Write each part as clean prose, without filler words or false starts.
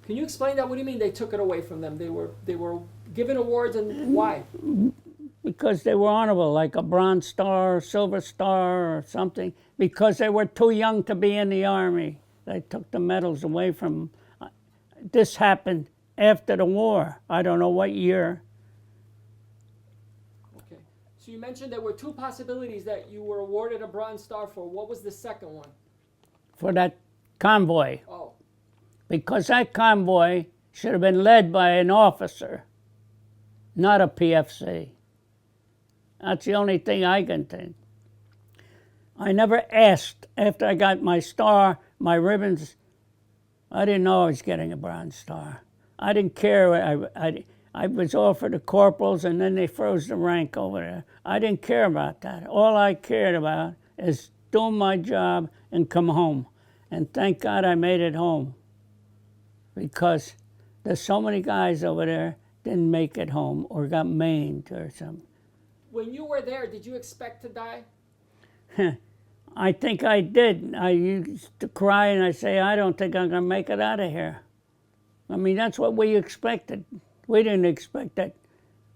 Can you explain that? What do you mean they took it away from them? They were given awards, and why? Because they were honorable, like a Bronze Star, Silver Star, or something. Because they were too young to be in the Army. They took the medals away from them. This happened after the war. I don't know what year. Okay. So you mentioned there were two possibilities that you were awarded a Bronze Star for. What was the second one? For that convoy. Oh. Because that convoy should have been led by an officer, not a PFC. That's the only thing I can think. I never asked after I got my star, my ribbons. I didn't know I was getting a Bronze Star. I didn't care. I was offered the corporals, and then they froze the rank over there. I didn't care about that. All I cared about is doing my job and come home. And thank God I made it home. Because there's so many guys over there didn't make it home or got maimed or something. When you were there, did you expect to die? I think I did. I used to cry and I say, I don't think I'm going to make it out of here. I mean, that's what we expected. We didn't expect that,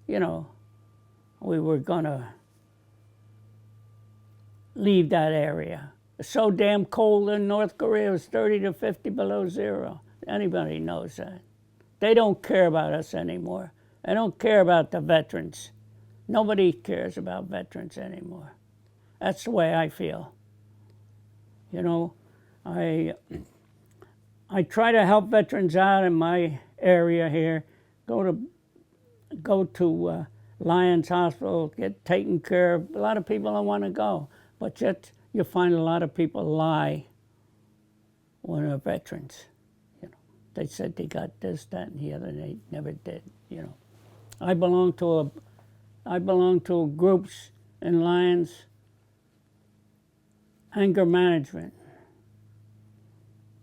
we were going to leave that area. It's so damn cold in North Korea. It was 30 to 50 below zero. Anybody knows that. They don't care about us anymore. They don't care about the veterans. Nobody cares about veterans anymore. That's the way I feel. I try to help veterans out in my area here. Go to Lions Hospital, get taken care of. A lot of people don't want to go, but yet you find a lot of people lie when they're veterans. They said they got this, that, and the other. They never did. I belong to groups in Lions. Anger management.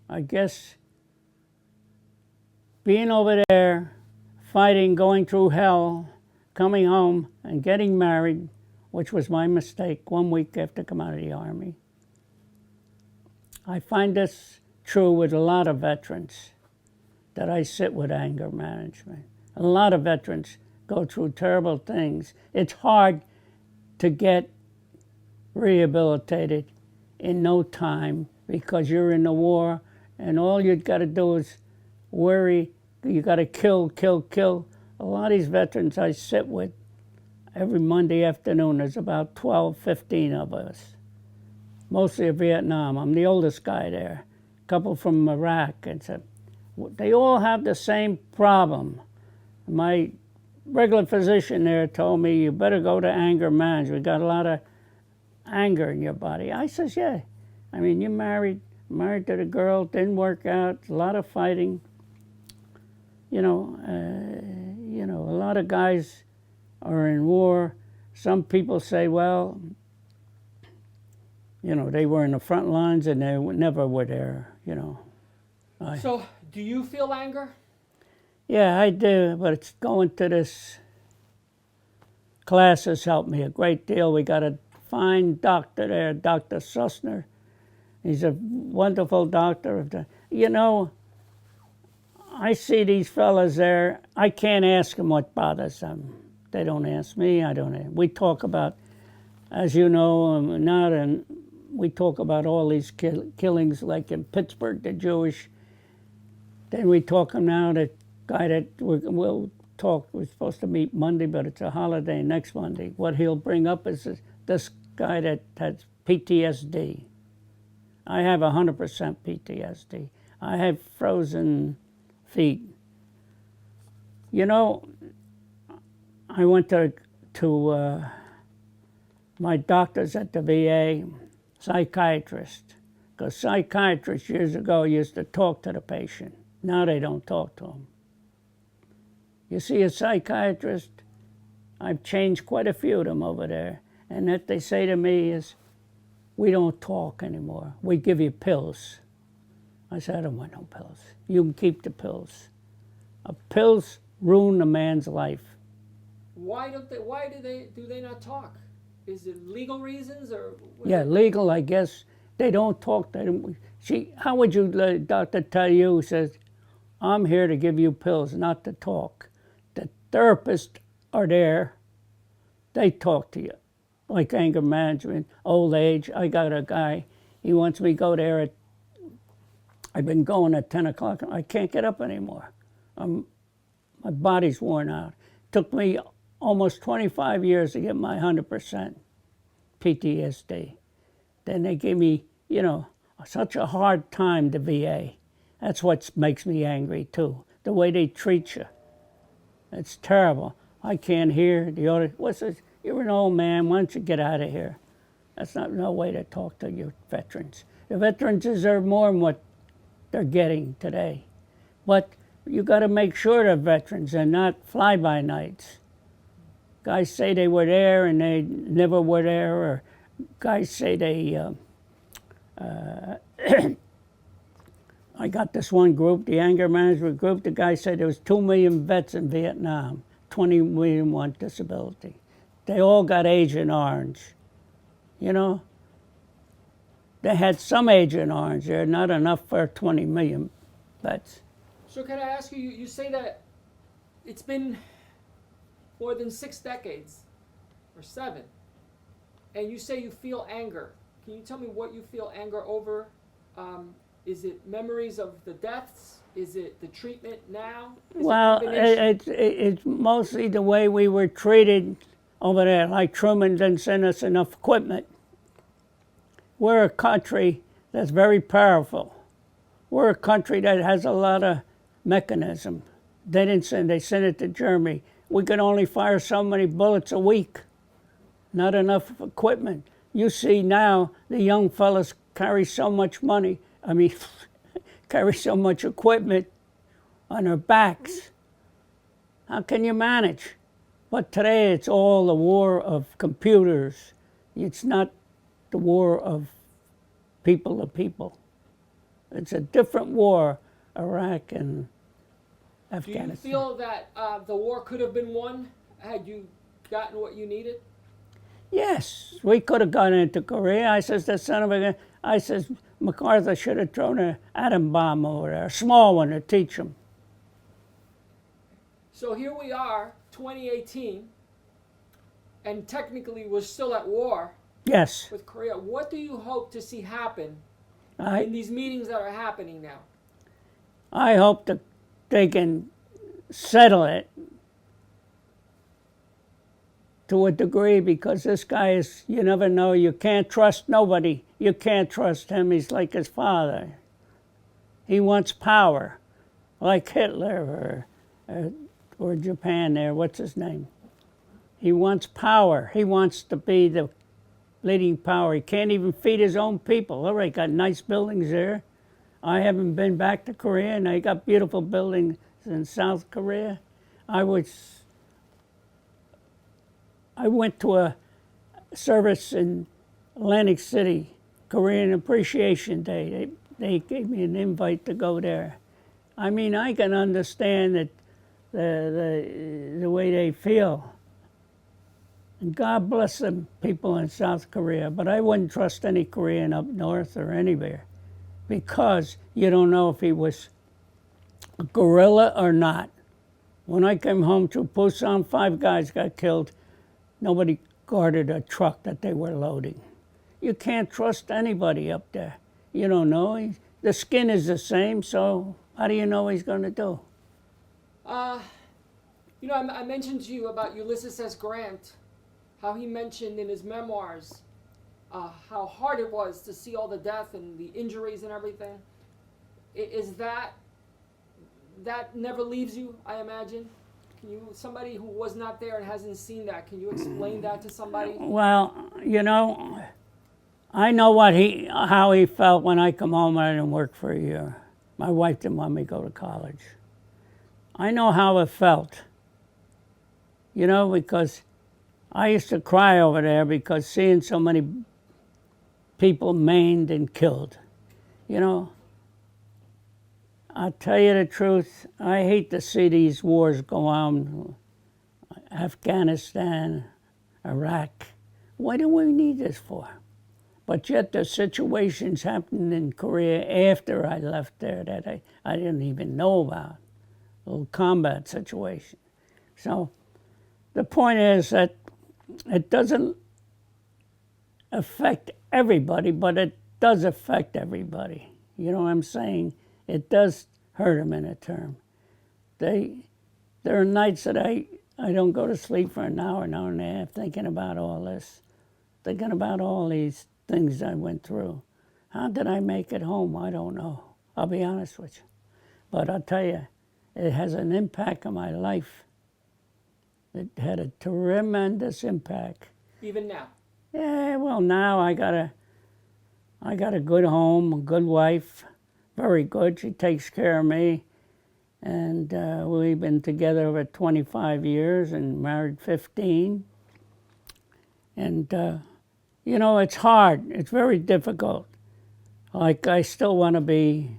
I guess being over there, fighting, going through hell, coming home and getting married, which was my mistake 1 week after coming out of the Army. I find this true with a lot of veterans, that I sit with anger management. A lot of veterans go through terrible things. It's hard to get rehabilitated in no time because you're in the war and all you've got to do is worry. You got to kill, kill, kill. A lot of these veterans I sit with every Monday afternoon. There's about 12, 15 of us. Mostly of Vietnam. I'm the oldest guy there. A couple from Iraq. They all have the same problem. My regular physician there told me, you better go to anger management. You got a lot of anger in your body. I says, yeah. I mean, you're married to the girl, didn't work out, a lot of fighting. A lot of guys are in war. Some people say, well, they were in the front lines and they never were there, So, do you feel anger? Yeah, I do, but it's going to this class has helped me a great deal. We got a fine doctor there, Dr. Sussner. He's a wonderful doctor. I see these fellas there. I can't ask them what bothers them. They don't ask me. I don't. We talk about, as you know, we talk about all these killings, like in Pittsburgh, the Jewish. Then we talk now the guy that we'll talk. We're supposed to meet Monday, but it's a holiday next Monday. What he'll bring up is this guy that has PTSD. I have 100% PTSD. I have frozen feet. I went to my doctors at the VA, psychiatrist, because psychiatrists years ago used to talk to the patient. Now they don't talk to them. You see a psychiatrist, I've changed quite a few of them over there, and what they say to me is, we don't talk anymore. We give you pills. I said, I don't want no pills. You can keep the pills. Pills ruin a man's life. Why do they not talk? Is it legal reasons or? Yeah, legal, I guess. They don't talk. How would you, doctor tell you, says, I'm here to give you pills, not to talk. The therapists are there. They talk to you, like anger management, old age. I got a guy, he wants me to go there at, I've been going at 10 o'clock. I can't get up anymore. My body's worn out. Took me almost 25 years to get my 100% PTSD. Then they gave me, such a hard time, the VA. That's what makes me angry, too. The way they treat you. It's terrible. I can't hear. The other, what's this? You're an old man. Why don't you get out of here? That's not no way to talk to your veterans. The veterans deserve more than what they're getting today. But you got to make sure they're veterans and not fly-by-nights. Guys say they were there and they never were there, or guys say they... I got this one group, the anger management group. The guy said there was 2 million vets in Vietnam, 20 million want disability. They all got Agent Orange. They had some Agent Orange there, not enough for 20 million vets. So can I ask you, you say that it's been more than 6 decades, or 7, and you say you feel anger. Can you tell me what you feel anger over? Is it memories of the deaths? Is it the treatment now? Well, it's mostly the way we were treated over there. Like Truman didn't send us enough equipment. We're a country that's very powerful. We're a country that has a lot of mechanism. They sent it to Germany. We could only fire so many bullets a week. Not enough equipment. You see now the young fellas carry so much money. Carry so much equipment on their backs. How can you manage? But today it's all the war of computers. It's not the war of people to people. It's a different war, Iraq and Afghanistan. Do you feel that the war could have been won had you gotten what you needed? Yes, we could have gone into Korea. I says, the son of a gun. I says, MacArthur should have thrown an atom bomb over there, a small one to teach them. So here we are, 2018, and technically we're still at war. Yes. With Korea. What do you hope to see happen in these meetings that are happening now? I hope that they can settle it to a degree, because this guy is, you never know, you can't trust nobody. You can't trust him. He's like his father. He wants power, like Hitler or Japan there, what's his name? He wants power. He wants to be the leading power. He can't even feed his own people. All right, got nice buildings there. I haven't been back to Korea, and they got beautiful buildings in South Korea. I went to a service in Atlantic City, Korean Appreciation Day. They gave me an invite to go there. I can understand that the way they feel. And God bless them people in South Korea, but I wouldn't trust any Korean up north or anywhere, because you don't know if he was a guerrilla or not. When I came home to Busan, 5 guys got killed. Nobody guarded a truck that they were loading. You can't trust anybody up there. You don't know. The skin is the same, so how do you know what he's going to do? I mentioned to you about Ulysses S. Grant, how he mentioned in his memoirs how hard it was to see all the death and the injuries and everything. Is that never leaves you, I imagine? Somebody who was not there and hasn't seen that, can you explain that to somebody? Well, I know how he felt when I come home and I didn't work for a year. My wife didn't want me to go to college. I know how it felt, because I used to cry over there because seeing so many people maimed and killed. I'll tell you the truth, I hate to see these wars go on. Afghanistan, Iraq. What do we need this for? But yet the situations happened in Korea after I left there that I didn't even know about. A little combat situation. So the point is that it doesn't affect everybody, but it does affect everybody. You know what I'm saying? It does hurt them in a term. There are nights that I don't go to sleep for an hour and a half thinking about all this, thinking about all these things I went through. How did I make it home? I don't know. I'll be honest with you. But I'll tell you, it has an impact on my life. It had a tremendous impact. Even now? Yeah, well, now I got a good home, a good wife, very good. She takes care of me. And we've been together over 25 years and married 15. And, you know, it's hard. It's very difficult. Like, I still want to be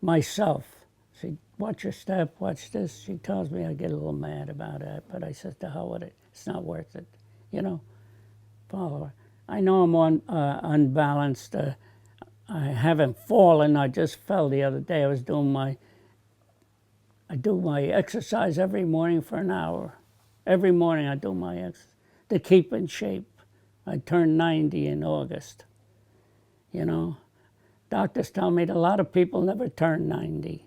myself. She, watch your step, watch this. She tells me I get a little mad about that, but I said, to hell with it. It's not worth it, you know. Follow her. I know I'm unbalanced. I haven't fallen. I just fell the other day. I do my exercise every morning for an hour. Every morning I do my exercise to keep in shape. I turned 90 in August. You know, doctors tell me that a lot of people never turn 90.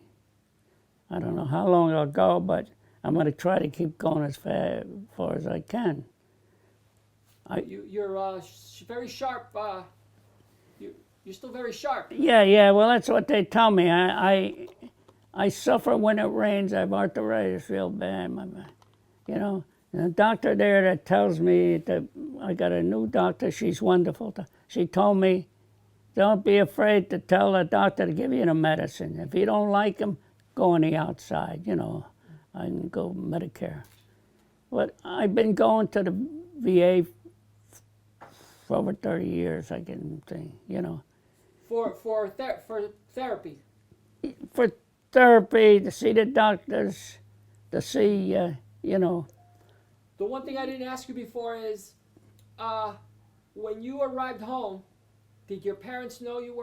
I don't know how long I'll go, but I'm going to try to keep going as far as I can. You're very sharp. You're still very sharp. Yeah. Well, that's what they tell me. I suffer when it rains. I have arthritis real bad. You know, and the doctor there that tells me that I got a new doctor. She's wonderful. She told me, don't be afraid to tell the doctor to give you the medicine. If you don't like him, go on the outside. You know, I can go Medicare. But I've been going to the VA for over 30 years. I can think, you know. For therapy. For therapy, to see the doctors, to see, you know. The one thing I didn't ask you before is, when you arrived home, did your parents know you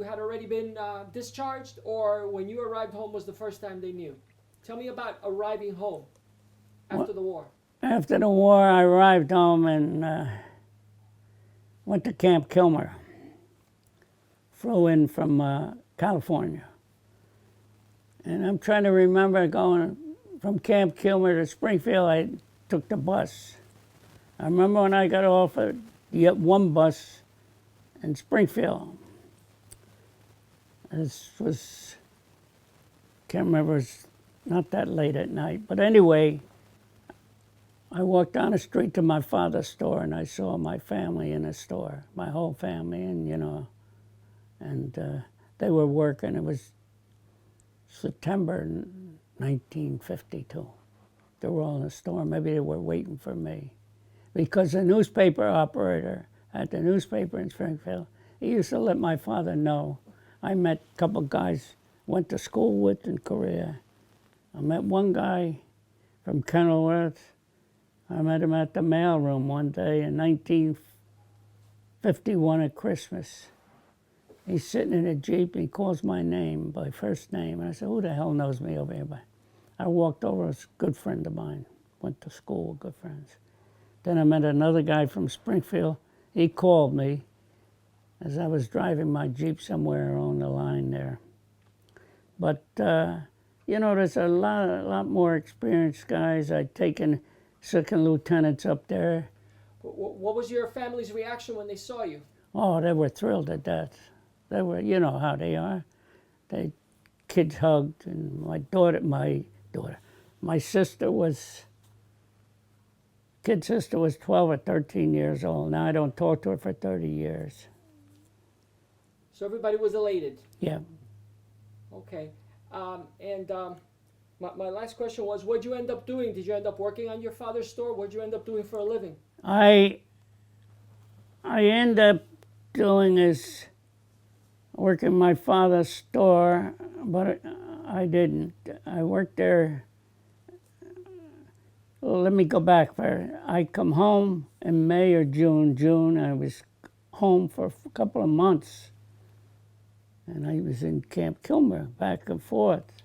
had already been discharged, or when you arrived home was the first time they knew? Tell me about arriving home after the war. After the war, I arrived home and went to Camp Kilmer. Flew in from California. And I'm trying to remember going from Camp Kilmer to Springfield. I took the bus. I remember when I got off at one bus in Springfield. This was, can't remember, it was not that late at night. But anyway, I walked down the street to my father's store and I saw my family in the store, my whole family, and you know, and they were working. It was September 1952. They were all in the store. Maybe they were waiting for me. Because the newspaper operator at the newspaper in Springfield, he used to let my father know. I met a couple guys went to school with in Korea. I met one guy from Kenilworth. I met him at the mailroom one day in 1951 at Christmas. He's sitting in a Jeep, and he calls my name by first name. And I said, who the hell knows me over here? But I walked over, it's a good friend of mine. Went to school with good friends. Then I met another guy from Springfield. He called me as I was driving my Jeep somewhere along the line there. But, you know, there's a lot more experienced guys. I'd taken second lieutenants up there. What was your family's reaction when they saw you? Oh, they were thrilled to death. They were, you know how they are. They kids hugged, and my sister was, kid sister was 12 or 13 years old. Now I don't talk to her for 30 years. So everybody was elated. Yeah. Okay. My last question was, what'd you end up doing? Did you end up working on your father's store? What'd you end up doing for a living? I ended up doing is working my father's store, but I didn't. I worked there. Well, let me go back. I come home in May or June. I was home for a couple of months. And I was in Camp Kilmer, back and forth.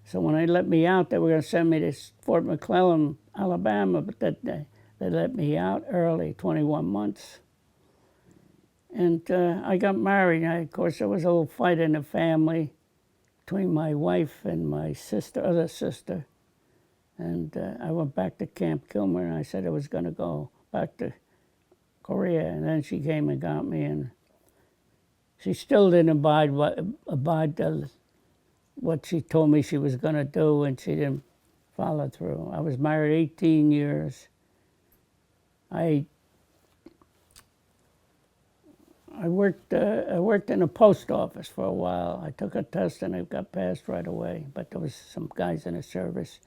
So when they let me out, they were going to send me to Fort McClellan, Alabama, but they let me out early, 21 months. And I got married. And of course, there was a little fight in the family between my wife and my other sister. And I went back to Camp Kilmer, and I said I was going to go back to Korea. And then she came and got me, and she still didn't abide what she told me she was going to do, and she didn't follow through. I was married 18 years. I worked in a post office for a while. I took a test and I got passed right away, but there was some guys in the service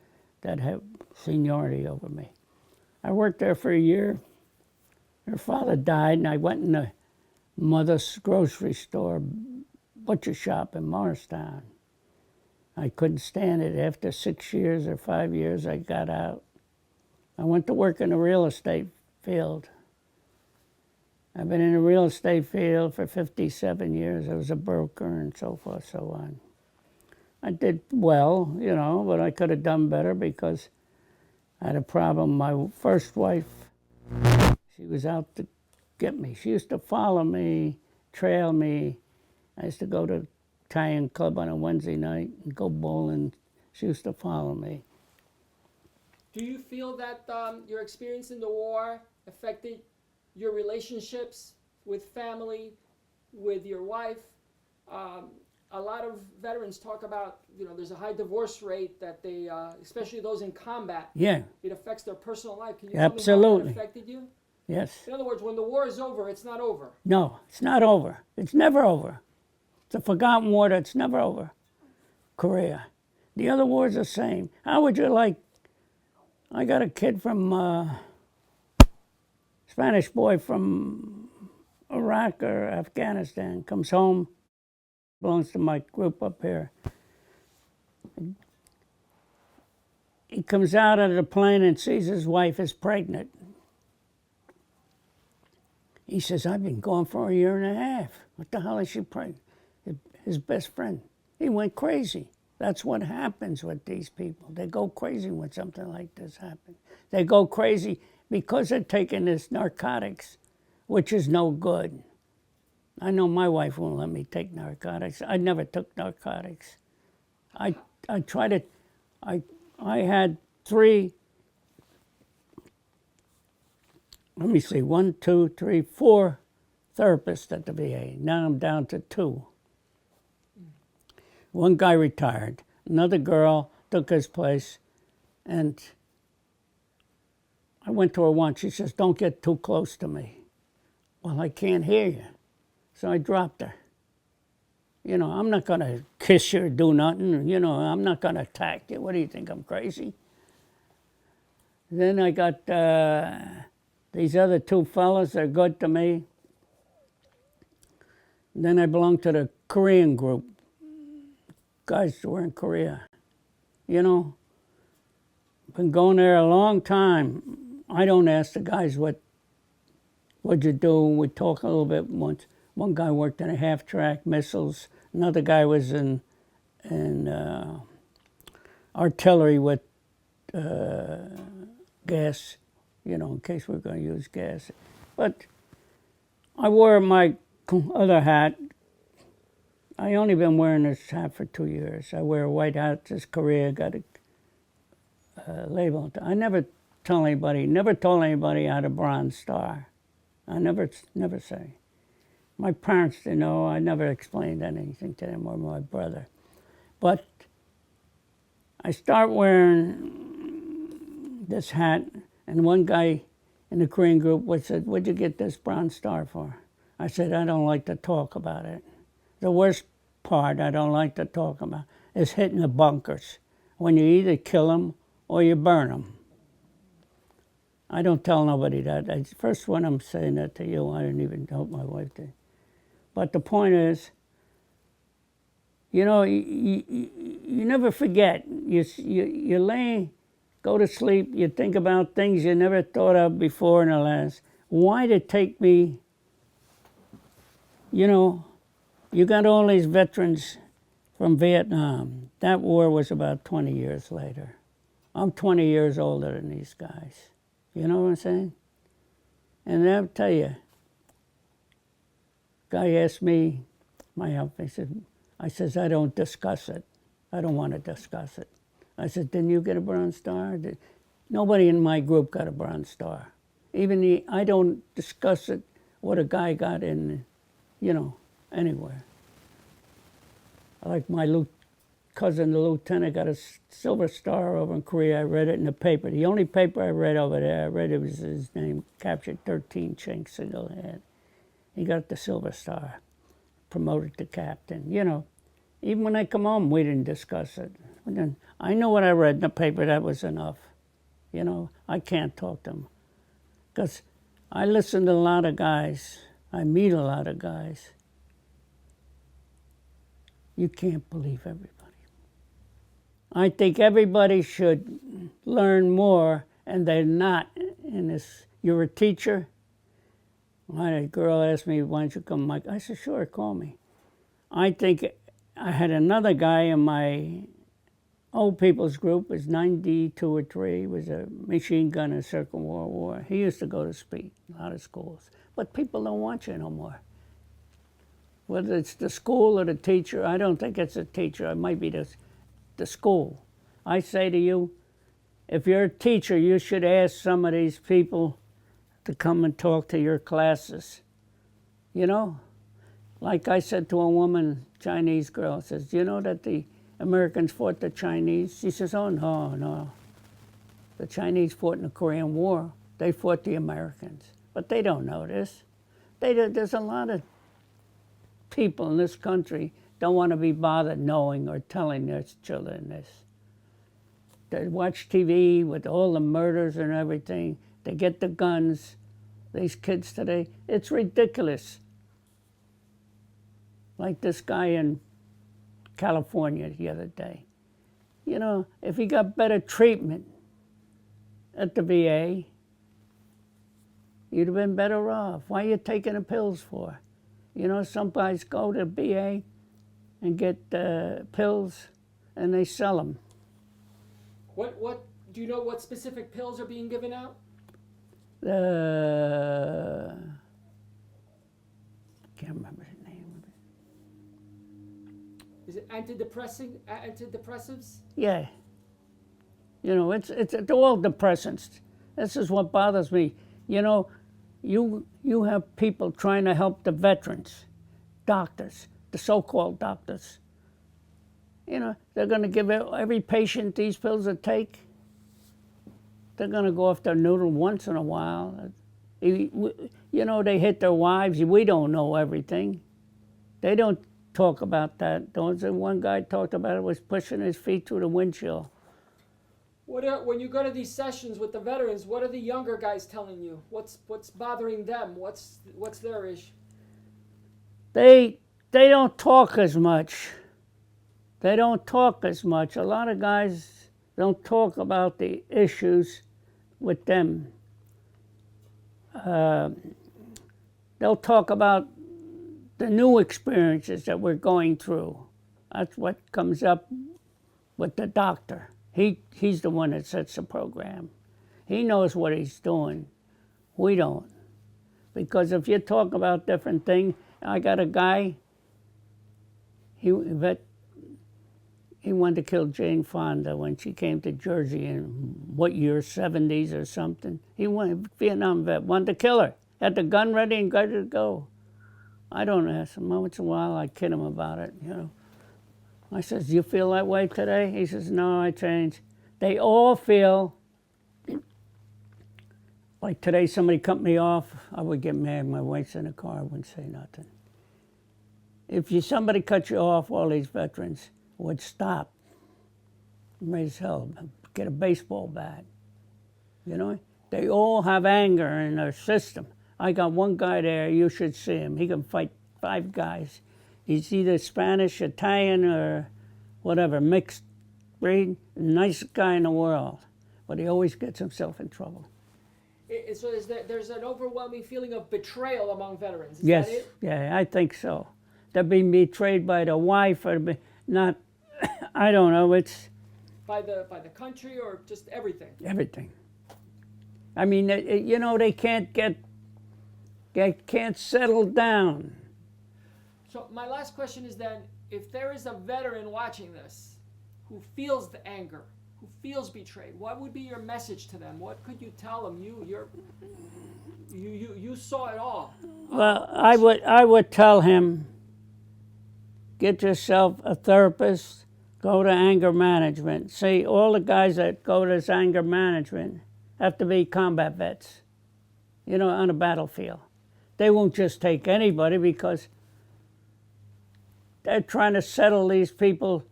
that had seniority over me. I worked there for a year. Her father died, and I went in the mother's grocery store, butcher shop in Morristown. I couldn't stand it. After 6 years or 5 years, I got out. I went to work in the real estate field. I've been in the real estate field for 57 years. I was a broker and so forth, so on. I did well, but I could have done better because I had a problem. My first wife, she was out to get me. She used to follow me, trail me. I used to go to Italian club on a Wednesday night and go bowling. She used to follow me. Do you feel that your experience in the war affected your relationships with family, with your wife? A lot of veterans talk about, there's a high divorce rate that they, especially those in combat. Yeah. It affects their personal life. Can you Absolutely. tell me how that affected you? Yes. In other words, when the war is over, it's not over. No, it's not over. It's never over. It's a forgotten war that's never over. Korea. The other wars are the same. How would you like, I got a kid from, Spanish boy from Iraq or Afghanistan, comes home, belongs to my group up here. He comes out of the plane and sees his wife is pregnant. He says, I've been gone for a year and a half. What the hell is she pregnant? His best friend. He went crazy. That's what happens with these people. They go crazy when something like this happens. They go crazy because they're taking this narcotics, which is no good. I know my wife won't let me take narcotics. I never took narcotics. I tried it. I had 3, let me see, 1, 2, 3, 4 therapists at the VA. Now I'm down to 2. One guy retired. Another girl took his place, and I went to her once. She says, don't get too close to me. Well, I can't hear you. So I dropped her. I'm not going to kiss you or do nothing. I'm not going to attack you. What do you think, I'm crazy? Then I got these other 2 fellas that are good to me. Then I belong to the Korean group. Guys who were in Korea. Been going there a long time. I don't ask the guys what'd you do. We talk a little bit once. One guy worked in a half-track missiles. Another guy was in artillery with gas, in case we're going to use gas. But I wore my other hat. I only been wearing this hat for 2 years. I wear a white hat. This Korea got a label. I never told anybody I had a Bronze Star. I never say. My parents didn't know. I never explained anything to them or my brother. But I start wearing this hat, and one guy in the Korean group said, what'd you get this Bronze Star for? I said, I don't like to talk about it. The worst part I don't like to talk about is hitting the bunkers, when you either kill them or you burn them. I don't tell nobody that. First when I'm saying that to you, I didn't even hope my wife did. But the point is, you never forget. You lay, go to sleep, you think about things you never thought of before in the last. Why did it take me You know, you got all these veterans from Vietnam. That war was about 20 years later. I'm 20 years older than these guys. You know what I'm saying? And I'll tell you, guy asked me, my help, I says, I don't discuss it. I don't want to discuss it. I said, didn't you get a Bronze Star? Nobody in my group got a Bronze Star. Even I don't discuss it, what a guy got in, anywhere. Like my cousin, the lieutenant, got a Silver Star over in Korea. I read it in the paper. The only paper I read over there, it was his name, captured 13 chinks single-handed. He got the Silver Star, promoted to captain. Even when I come home, we didn't discuss it. And then I know what I read in the paper. That was enough. I can't talk to them. Because I listen to a lot of guys. I meet a lot of guys. You can't believe everybody. I think everybody should learn more, and they're not in this. You're a teacher. A girl asked me, why don't you come, Mike? I said, sure, call me. I think I had another guy in my old people's group, was 92 or 3, was a machine gunner in the Second World War. He used to go to speak a lot of schools. But people don't want you no more. Whether it's the school or the teacher, I don't think it's a teacher. It might be the school. I say to you, if you're a teacher, you should ask some of these people to come and talk to your classes. Like I said to a woman, Chinese girl, says, do you know that the Americans fought the Chinese? She says, oh, no. The Chinese fought in the Korean War. They fought the Americans. But they don't know this. There's a lot of people in this country don't want to be bothered knowing or telling their children this. They watch TV with all the murders and everything. They get the guns. These kids today, it's ridiculous. Like this guy in California the other day. If he got better treatment at the VA, you'd have been better off. Why are you taking the pills for? Some guys go to VA and get pills, and they sell them. What do you know what specific pills are being given out? Can't remember the name of it. Is it antidepressives? Yeah. It's all depressants. This is what bothers me. You have people trying to help the veterans, doctors, the so-called doctors. They're going to give every patient these pills to take. They're going to go off their noodle once in a while. They hit their wives. We don't know everything. They don't talk about that. The one guy talked about it was pushing his feet through the windshield. When you go to these sessions with the veterans, what are the younger guys telling you? What's bothering them? What's their issue? They don't talk as much. They don't talk as much. A lot of guys don't talk about the issues with them. They'll talk about the new experiences that we're going through. That's what comes up with the doctor. He's the one that sets the program. He knows what he's doing. We don't. Because if you talk about different things, I got a guy, he wanted to kill Jane Fonda when she came to Jersey in what year, 70s or something. He wanted, Vietnam vet, wanted to kill her. Had the gun ready and ready to go. I don't ask him. Once in a while I kid him about it, I says, do you feel that way today? He says, no, I changed. They all feel, like today somebody cut me off, I would get mad. My wife's in the car, I wouldn't say nothing. If somebody cut you off, all these veterans would stop. Raise hell, get a baseball bat. They all have anger in their system. I got one guy there, you should see him. He can fight 5 guys. He's either Spanish, Italian, or whatever, mixed breed. Nicest guy in the world. But he always gets himself in trouble. So there's an overwhelming feeling of betrayal among veterans. Is Yes, that it? yeah, I think so. They're being betrayed by the wife or not, I don't know, it's By the country or just everything? everything. I mean, you know, they can't settle down. So my last question is then, if there is a veteran watching this who feels the anger, who feels betrayed, what would be your message to them? What could you tell them? You saw it all. Well, I would tell him, get yourself a therapist, go to anger management. See, all the guys that go to this anger management have to be combat vets, you know, on the battlefield. They won't just take anybody because they're trying to settle these people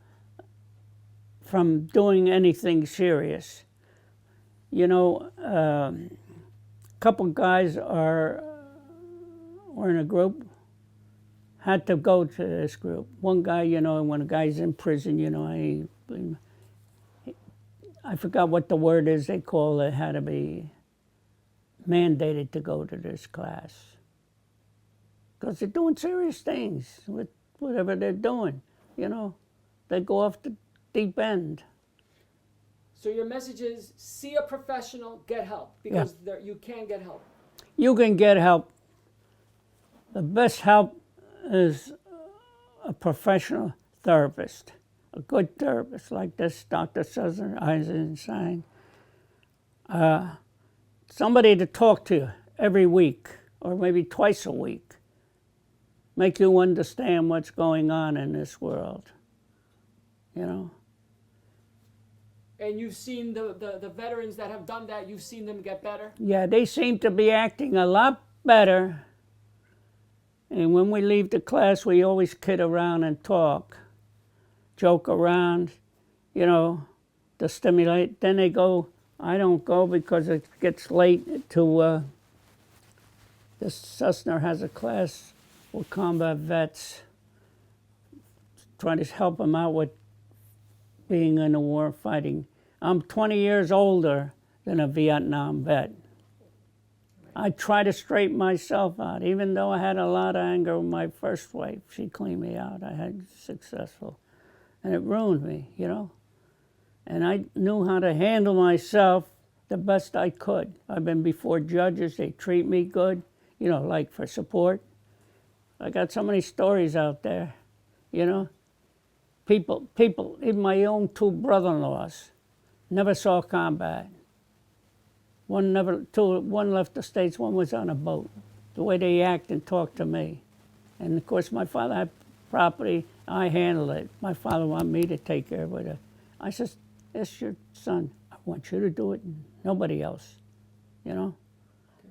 from doing anything serious. You know, a couple guys were in a group, had to go to this group. One guy, you know, when a guy's in prison, you know, I forgot what the word is they call it, had to be mandated to go to this class. Because they're doing serious things with whatever they're doing, you know. They go off the deep end. So your message is, see a professional, get help, because you can get help. You can get help. The best help is a professional therapist, a good therapist like this Dr. Eisenstein. Somebody to talk to every week or maybe twice a week. Make you understand what's going on in this world, you know. And you've seen the veterans that have done that, you've seen them get better? Yeah, they seem to be acting a lot better. And when we leave the class, we always kid around and talk, joke around, you know, to stimulate. Then they go, I don't go because it gets late to, this Sussner has a class with combat vets, trying to help them out with being in the war fighting. I'm 20 years older than a Vietnam vet. I try to straighten myself out, even though I had a lot of anger with my first wife. She cleaned me out. I had successful. And it ruined me, you know. And I knew how to handle myself the best I could. I've been before judges. They treat me good, you know, like for support. I got so many stories out there, you know. People, even my own two brother-in-laws, never saw combat. One left the States, one was on a boat. The way they act and talk to me. And of course my father had property, I handled it. My father wanted me to take care of it. I said, it's your son. I want you to do it, nobody else, you know.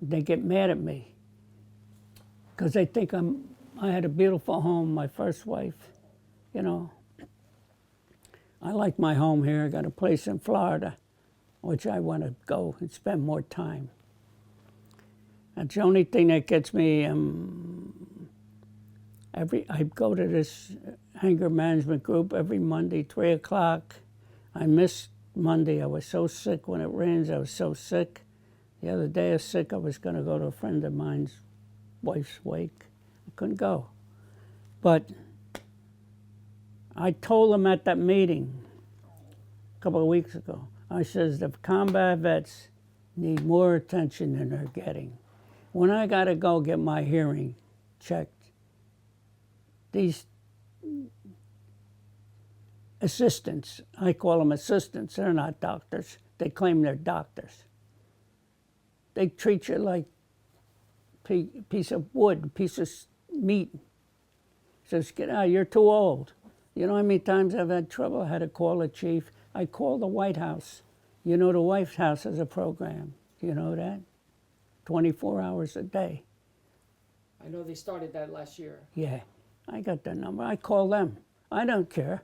They get mad at me because they think I had a beautiful home, my first wife, you know. I like my home here. I got a place in Florida, which I want to go and spend more time. That's the only thing that gets me. I go to this anger management group every Monday, 3 o'clock. I missed Monday. I was so sick when it rains. I was so sick. The other day I was sick. I was going to go to a friend of mine's wife's wake. I couldn't go. But I told them at that meeting a couple of weeks ago, I says the combat vets need more attention than they're getting. When I got to go get my hearing checked, these assistants, I call them assistants, they're not doctors. They claim they're doctors. They treat you like a piece of wood, a piece of meat. Says, get out, you're too old. You know how many times I've had trouble? I had to call the chief. I called the White House. You know, the White House has a program. Do you know that? 24 hours a day. I know they started that last year. Yeah, I got their number. I call them. I don't care.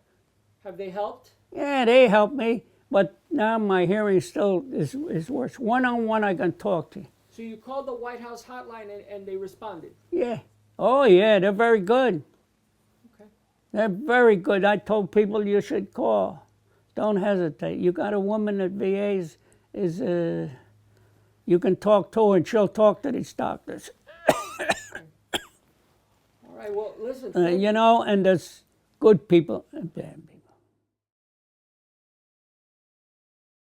Have they helped? Yeah, they help me, but now my hearing still is worse. One-on-one I can talk to you. So you called the White House hotline and they responded? Yeah. Oh, yeah, they're very good. Okay. They're very good. I told people you should call. Don't hesitate. You got a woman at VA is You can talk to her and she'll talk to these doctors. All right. Well, listen. You know, and there's good people and bad people.